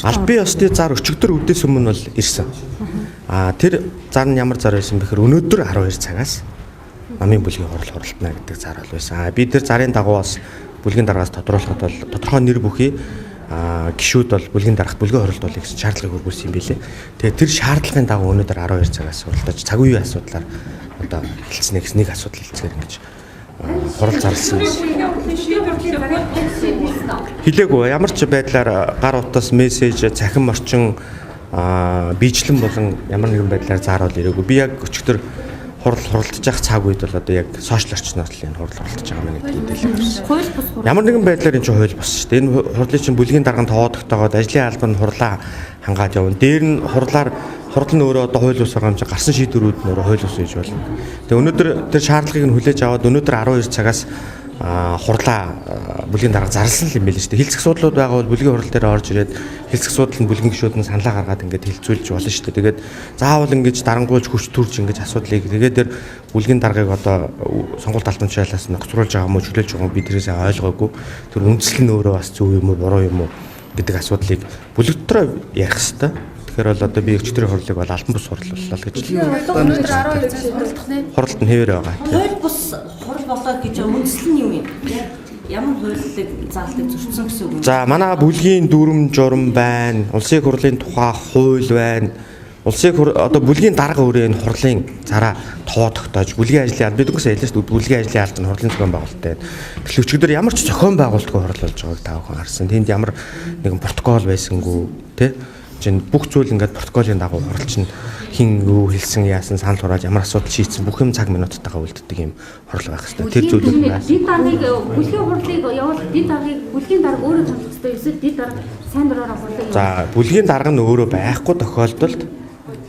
Албан ёсны зар өчигдөр үдээс өмнө бол ирсэн. Тэр зар нь ямар зар байсан бэхээр өнөөдөр 12 цагаас намын бүлгийн хуралтна гэдэг зар бол байсан. Би тэр зарын дагуу бас бүлгийн дараагаас тодруулахад бол тодорхой нэр бүхий гишүүд бол бүлгийн дарагт бүлгийн хуралд болъё гэсэн шаардлагыг хөрвүүлсэн юм билээ. Тэгээд тэр шаардлагын дагуу өнөөдөр 12 цагаас хуралдаж цаг үеийн асуудлаар одоо хэлцснээ гэсэн нэг асуудал хэлцгээр ингэж хурал зарласан. Хэлээгүй ямар ч байдлаар гар утас мессеж цахим орчин бичлэн болон ямар нэгэн байдлаар зааруул ирээгүй. Би яг өчигдөр хуралдаж явах цаг үед бол одоо яг сошиал орчноос л энэ хуралдаж байгаа мэн гэдэг мэдээлэл. Ямар нэгэн байдлаар энэ чинь хууль бос шүү дээ. Энэ хурлын чинь бүлгийн дарганд тоодогтойгоод ажлын албан нь хурлаа хангаад явна. Дээр нь хурал нь өөрөө одоо хууль ус байгаа юм чинь гарсан шийдвэрүүд нь өөрөө хууль ус гэж болно. Тэгээ өнөөдөр тэр шаардлагыг нь хүлээж аваад өнөөдөр 12 цагаас хурлаа бүлгийн дарга зарласан юм байл шүү дээ. Хэлцэх асуудлууд байгаа бол бүлгийн хурал дээр орж ирээд хэлцэх асуудал нь бүлгийн гишүүд нь саналаа гаргаад ингээд хэлцүүлж болно шүү дээ. Тэгээд заавал ингэж дарангуйлж хүч төрж ингэж асуудлыг тэгээд тэр бүлгийн даргыг одоо сонгуульд албанчлалаас нөхцруулж байгаа мó чөлөөлж байгаа би тэрээс ойлгоогүй. Тэр үндсэл нь өөрөө бас зөв юм уу буруу юм уу гэдэг асуудлыг бүлэг дотор ярих хэрэгтэй. Тэгэхээр бол одоо би өчтөрийн хурлыг бол албан бус хурал боллоо гэж өнөөдөр 12 цагаас хуралдах нэ. Хуралд нь хэвээр байгаа. Хууль бус хурал болоо гэж үндсэл нь юу юм? Ямар хуулийг заалтыг зөрчсөн гэсэн үг юм? За манай бүлгийн дүрм журам байна. Улсын хурлын тухай хууль байна. Улсын одоо бүлгийн дарга өөрөө энэ хурлын цараа тоодогтоож бүлгийн ажлын бид үгүйс ялж шүү дээ. Бүлгийн ажлын албан хурлын зохион байгуулалттай. Тэгэхээр өчигдөр ямар ч зохион байгуулалтгүй хурал болж байгааг та бүхэн харсан. Тэнд ямар нэгэн протокол байсангүй тий чинь бүх зүйл ингээд протоколын дагуу хурал чинь хин юу хэлсэн яасан санал хурааж ямар асуудал шийдсэн бүх юм цаг минуттайгаа үлддэг юм хурал байх хэрэгтэй. Тэр зүйлүүд байна. Дид даргыг бүлгийн хурлыг явуул дид даргыг бүлгийн дарга өөрөө томчих хэрэгтэй эсвэл дид дарга сайн дураараа хурлыг. За бүлгийн дарга нь өөрөө байхгүй тохиолдолд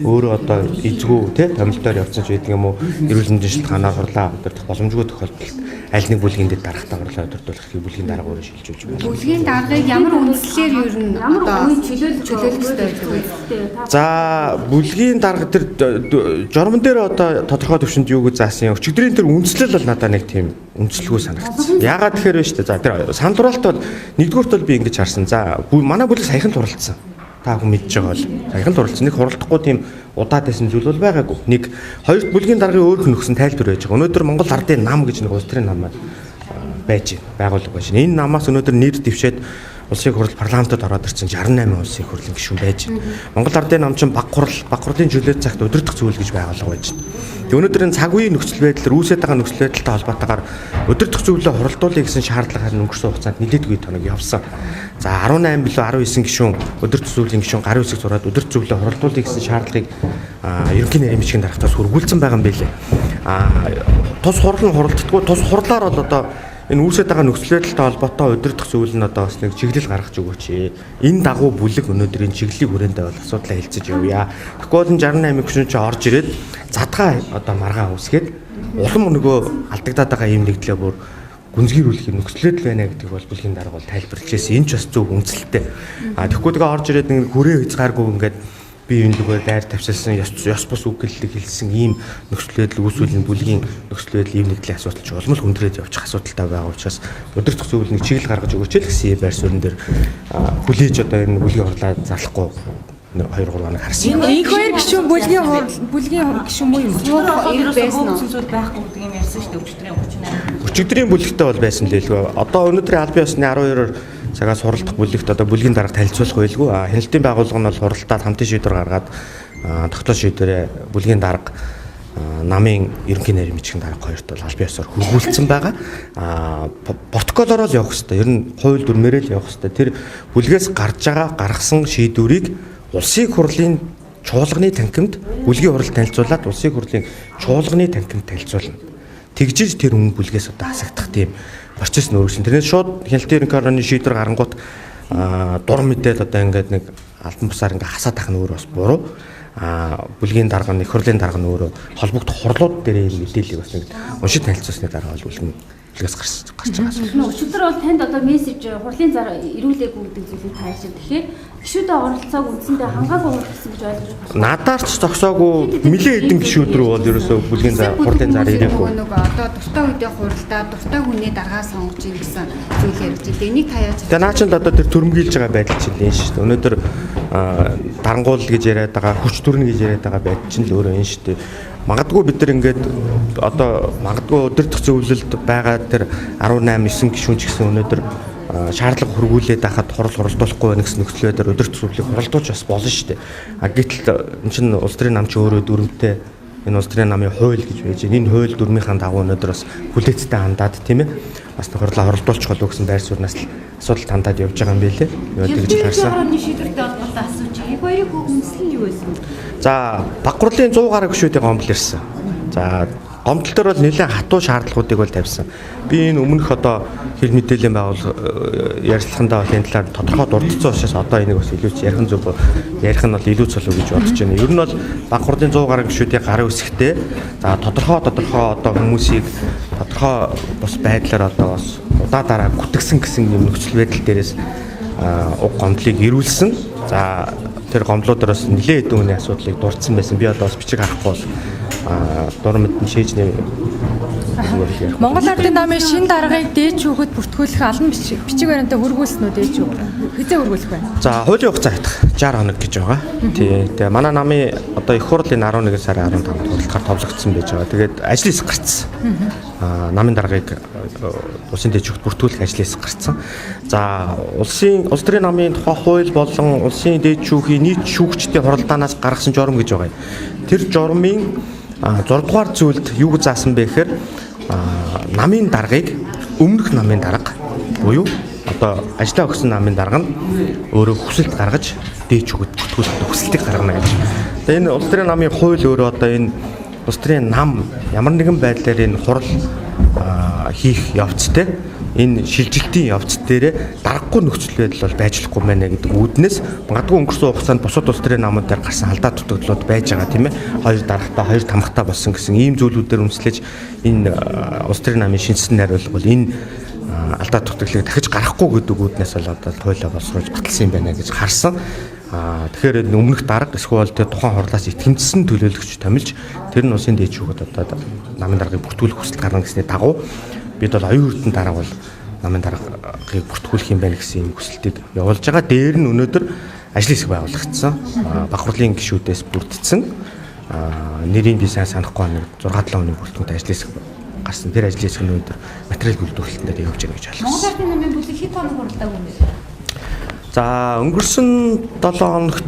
өөрөө одоо эзгүй тий томилтоор явсан ч гэдэг юм уу эрүүл мэндийн шалтгаанаар хурлаа өдөртөх боломжгүй тохиолдолд аль нэг бүлгийн дэд даргатаа хурлаа өдөртүүлэх хэрэг бүлгийн дарга өөрөө шилжүүлж байна. Бүлгийн даргыг ямар үндслээр ер нь одоо чөлөөлөх хэрэгтэй. За бүлгийн дарга тэр журман дээр одоо тодорхой төвшөнд юу гэж заасан юм. Өчигдрийн тэр үндслэл бол надад нэг тийм үндслэлгүй санагдсан. Яагаад тэгэхээр вэ шүү дээ. За тэр санал хураалт бол нэгдүгürt бол би ингэж харсан. За манай бүлэг саяхан туралцсан. Та хүн мэдж байгаа бол саяхан туралцсан. Нэг хуралдахгүй тийм удаад байсан зүйл бол байгаагүй. Нэг хоёр бүлгийн даргын өөр хөнөгсөн тайлбар байж байгаа. Өнөөдөр Монгол ардын нам гэж нэг улс төрийн нам байж байгуулга байж. Энэ намаас өнөөдөр нэр дэвшээд улсын хурал парламентод ороод ирсэн 68 улсын хурлын гишүүн байж. Монгол ардын нам чинь баг хурлын чөлөөт цагт өдөртөх зүйл гэж байгуулга байж. Тэгээ өнөөдөр энэ цаг үеийн нөхцөл байдлаар үүсэж байгаа нөхцөл байдалтай холбоотойгоор өдөртөх зүйлээ хуралдуулъя гэсэн шаардлага өнгөрсөн хугацаанд нэлээдгүй тоног явсан. За 18 билүү 19 гишүүн өдөртөх зүйлийн гишүүн гарын үсэг зураад өдөртөх зүйлээ хуралдуулъя гэсэн шаардлагыг ерөнхий нарийн бичгийн дарагтаас хүргүүлсэн байгаа юм билээ. Тус хурал нь хуралддаггүй тус хурлаар бол одоо энэ үүсэж байгаа нөхцөл байдалтай холбоотой өдөртөх зүйл нь одоо бас нэг чиглэл гаргаж өгөөч. Энэ дагуу бүлэг өнөөдөр энэ чиглэлийг хүрээндээ бол асуудлаа хэлцэж явъя. Тэгэхгүй бол 68 гишүүн чи орж ирээд задгаа одоо маргаа үсгээд улам нөгөө алдагдаад байгаа юм нэгдлээ бүр гүнзгийрүүлэх юм нөхцөл байдал байна гэдэг бол бүлгийн дарга бол тайлбарлаж ирсэн. Энэ ч бас зөв үнэлэлттэй. Тэгэхгүй тэгээ орж ирээд нэг хүрээ хязгааргүй ингээд би энэ зүгээр дайр тавьсан ёс бус үгэллэг хэлсэн ийм нөхцөл байдал үүсвэл бүлгийн нөхцөл байдал ийм нэгдлийн асуудал ч улам л хүндрээд явчих асуудалтай байгаа учраас өдөртөх зүйл нэг чиглэл гаргаж өгөөч л гэсэн байр суурин дээр хүлээж одоо энэ бүлгийн хурлаа зарлахгүй 2-3 хоног харсан. Энэ хоёр гишүүн бүлгийн гишүүн муу юм. Ирэх байсан уу? Зүйл байхгүй гэдэг юм ярьсан шүү дээ өчигдрийн 38. Өчигдрийн бүлэгтээ бол байсан л байлгүй. Одоо өнөөдрийн албан ёсны 12-оор цагаас хуралдах бүлэгт одоо бүлгийн дарга танилцуулах байлгүй. Хяналтын байгууллага нь бол хуралдаад хамтын шийдвэр гаргаад тогтоол шийдвэрээ бүлгийн дарга намын ерөнхий нарийн бичгийн дарга хоёрт бол албан ёсоор хөрвүүлсэн байгаа. Протоколоор л явах хэрэгтэй. Ер нь хууль дүрмээрээ л явах хэрэгтэй. Тэр бүлгээс гаргасан шийдвэрийг улсын хурлын чуулганы танхимд бүлгийн хурал танилцуулаад улсын хурлын чуулганы танхимд танилцуулна. Тэгжиж тэр хүн бүлгээс одоо хасагдах тийм процесс нөрөсөн. Тэрнээс шууд хяналтын ерөнхий шийдвэр гарангуут дурм мэдээл одоо ингээд нэг албан бусаар ингээд хасаад тах нь өөр бас буруу. Бүлгийн дарга нь их хурлын дарга нь өөрөө холбогдох хурлууд дээр ийм мэдээллийг бас нэг уншиж танилцуулсны дараа бол бүлгээс гарч байгаа. Өчигдөр бол танд одоо мессеж хурлын зар ирүүлээгүй гэдэг зүйлийг таашаа. Тэгэхээр гişүүдээ оролцоог үндсэндээ хангаагүй гэсэн гэж ойлгож байна. Надаарч зогсоогүй нэлээд хэдэн гişүүд рүү бол ерөөсөө бүлгийн хурлын зар ирээгүй. Нөгөө одоо дуртай үедээ хуралдаа дуртай хүний даргаа сонгож ийн гэсэн зүйл ярьж байна. Энийг таяаж. Тэгээ наа чинь одоо тэр төрөмгийлж байгаа байдал чинь энэ шүү дээ. Өнөөдөр дарангуул гэж яриад байгаа, хүч төрнө гэж яриад байгаа байдал чинь л өөрөө энэ шүү дээ. Магадгүй бид нар ингээд одоо магадгүй өдөртөх зөвлөлд байгаа тэр 18 9 гишүүн ч гэсэн өнөөдөр шаардлага хөргүүлээд байхад хуралдуулахгүй байна гэсэн нөхцөл байдлаар өдөртөх зөвлөлийг хуралдуулж бас болно шүү дээ. Гэтэл энэ чинь улс төрийн нам чи өөрөө дүрмтэй энэ улс төрийн намын хууль гэж байж байна. Энэ хууль дүрмийнхэн дагуу өнөөдөр бас хүлээцтэй хандаад тийм ээ. Бас хуралдуулчих болов гэсэн байр сууриас л асуудал тандаад явж байгаа юм билээ. Юу гэж харсан. Шийдвэртэй холбоотой асууж их хоёрыг үндэслэл нь юу байсан бэ? За, Багварлын 100 гаруй гишүүдийн гомдол ирсэн. За, гомдол төр бол нэлээд хатуу шаардлагуудыг бол тавьсан. Би энэ өмнөх одоо хэл мэдээллийн байгуул ярилцлагандаа бол энэ талаар тодорхой дурдсан учраас одоо энийг бас илүү ч ярих нь зөв ярих нь бол илүү цолоо гэж бодож байна. Ер нь бол Багварлын 100 гаруй гишүүдийн гарын үсгтээ за тодорхой одоо хүмүүсийг тодорхой бас байдлаар одоо бас удаа дараа гүтгсэн гэсэн юм нөхцөл байдал дээрээс уг гомдлыг ирүүлсэн. За тэр гомдлуудаас нэлээд хэдэн хүний асуудлыг дурдсан байсан. Би одоо бас бичиг харахгүй бол дур мэдэн шийж нэв. Монгол Ардын намын шин даргаыг дээж өгөхөд бүртгүүлэх алан бичиг баримтаа хөргүүлсэн үү дээж өг. Хизээ хөргүүлэх байна. За хуулийн хугацаа ятах 60 хоног гэж байгаа. Тий. Тэгээ манай намын одоо их хурлын 11 сарын 15-нд хуралдахаар товлогдсон байж байгаа. Тэгээд ажлын хэсэг гарцсан. Намын даргаыг улсын дээд шүүхт бүртгүүлэх ажлын хэсэг гарцсан. За улс төрийн намын тухай хууль болон улсын дээд шүүхийн нийт шүүгчдийн хуралдаанаас гаргасан журам гэж байгаа. Тэр журмын 6 дугаар зүйлд юу гэж заасан бэ гэхээр намын даргаыг өмнөх намын дарга буюу одоо ажиллаа өгсөн намын дарга нь өөрөө хүсэлт гаргаж дээж өгöd бүртгүүлэх хүсэлтийг гаргана гэж. Тэгээ энэ улс төрийн намын хууль өөрөө одоо энэ улс төрийн нам ямар нэгэн байдлаар энэ хурал хийх явцтай энэ шилжилтийн явц дээрээ дарахгүй нөхцөл байдал бол байжлахгүй байна гэдэг үүднээс магадгүй өнгөрсөн хугацаанд бусад улс төрийн намууд дээр гарсан алдаа дутагдлууд байж байгаа тийм ээ. Хоёр дарагтаа, хоёр тамхтаа болсон гэсэн ийм зүйлүүдээр үндэслэж энэ улс төрийн намын шинжсэн найруулга бол энэ алдаа дутагдлыг дахиж гарахгүй гэдэг үүднээс бол одоо хуулиа боловсруулж баталсан юм байна гэж харсан. Тэгэхээр өмнөх дарга эсвэл тэр тухайн хурлаас итгэмжсэн төлөөлөгч томилж тэр нь улсын дээд шүүхэд одоо намын даргаыг бүртгүүлэх хүсэлт гаргана гэсний дагуу бид бол оюун эрдэнэ дарга бол намын даргаыг бүртгүүлэх юм байна гэсэн юм хүсэлтийг явуулж байгаа. Дээр нь өнөөдөр ажлын хэсэг байгуулагдсан. Багварлын гишүүдээс бүрдсэн. Нэрийг би сайн санахгүй нэг 6-7 өдрийн бүртгэгдсэн ажлын хэсэг гарсан. Тэр ажлын хэсэг нь өнөөдөр материал бүрдүүлэлтэнд явж байгаа гэж ойлгосон. Монгол Ардын намын бүлэг хэд хоног хуралдааг үнэ? За өнгөрсөн 7 хоногт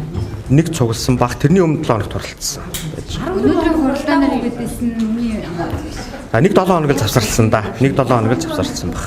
нэг цугласан баг тэрний өмнө 7 хоногт хуралдсан байж. Өнөөдрийн хуралдаанаар ирээдсэн миний За нэг 7 хоног л завсарласан да. Нэг 7 хоног л завсарласан баг.